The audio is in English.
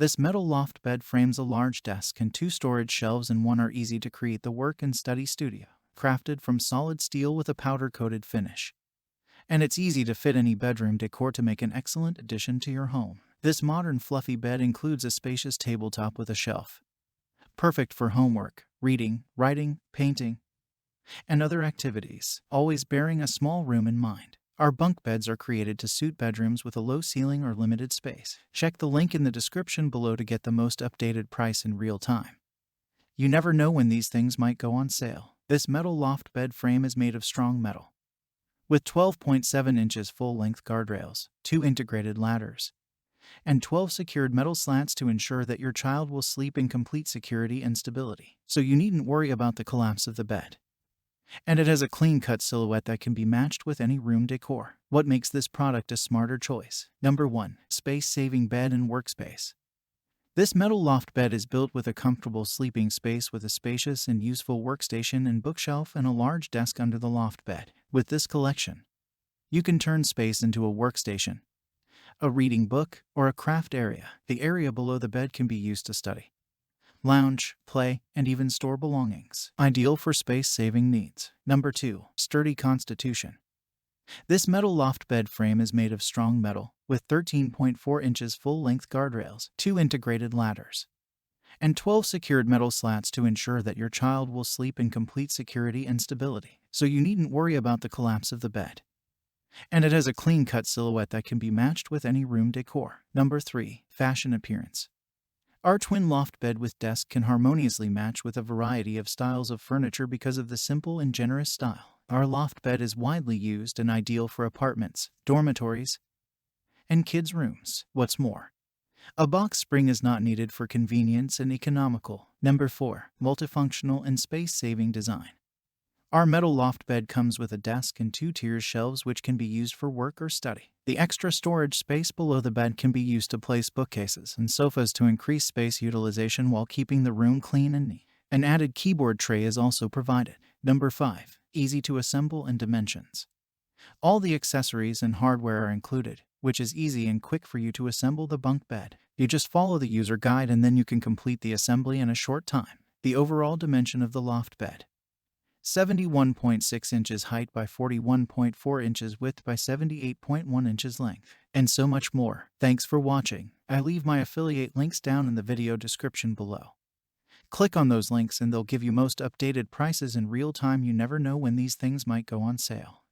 This metal loft bed frames a large desk and two storage shelves in one are easy to create the work and study studio, crafted from solid steel with a powder-coated finish. And it's easy to fit any bedroom decor to make an excellent addition to your home. This modern fluffy bed includes a spacious tabletop with a shelf, perfect for homework, reading, writing, painting, and other activities, always bearing a small room in mind. Our bunk beds are created to suit bedrooms with a low ceiling or limited space. Check the link in the description below to get the most updated price in real time. You never know when these things might go on sale. This metal loft bed frame is made of strong metal, with 12.7 inches full-length guardrails, 2 integrated ladders, and 12 secured metal slats to ensure that your child will sleep in complete security and stability. So you needn't worry about the collapse of the bed. And it has a clean-cut silhouette that can be matched with any room decor. What makes this product a smarter choice? Number 1. Space-saving bed and workspace. This metal loft bed is built with a comfortable sleeping space with a spacious and useful workstation and bookshelf and a large desk under the loft bed. With this collection, you can turn space into a workstation, a reading book, or a craft area. The area below the bed can be used to study, lounge, play, and even store belongings. Ideal for space-saving needs. Number 2. Sturdy constitution. This metal loft bed frame is made of strong metal, with 13.4 inches full-length guardrails, 2 integrated ladders, and 12 secured metal slats to ensure that your child will sleep in complete security and stability. So you needn't worry about the collapse of the bed. And it has a clean-cut silhouette that can be matched with any room decor. Number 3. Fashion appearance. Our twin loft bed with desk can harmoniously match with a variety of styles of furniture because of the simple and generous style. Our loft bed is widely used and ideal for apartments, dormitories, and kids' rooms. What's more, a box spring is not needed for convenience and economical. Number 4. Multifunctional and space-saving design. Our metal loft bed comes with a desk and 2-tier shelves which can be used for work or study. The extra storage space below the bed can be used to place bookcases and sofas to increase space utilization while keeping the room clean and neat. An added keyboard tray is also provided. Number 5. Easy to assemble and dimensions. All the accessories and hardware are included, which is easy and quick for you to assemble the bunk bed. You just follow the user guide and then you can complete the assembly in a short time. The overall dimension of the loft bed: 71.6 inches height by 41.4 inches width by 78.1 inches length, and so much more. Thanks for watching. I leave my affiliate links down in the video description below. Click on those links and they'll give you most updated prices in real time. You never know when these things might go on sale.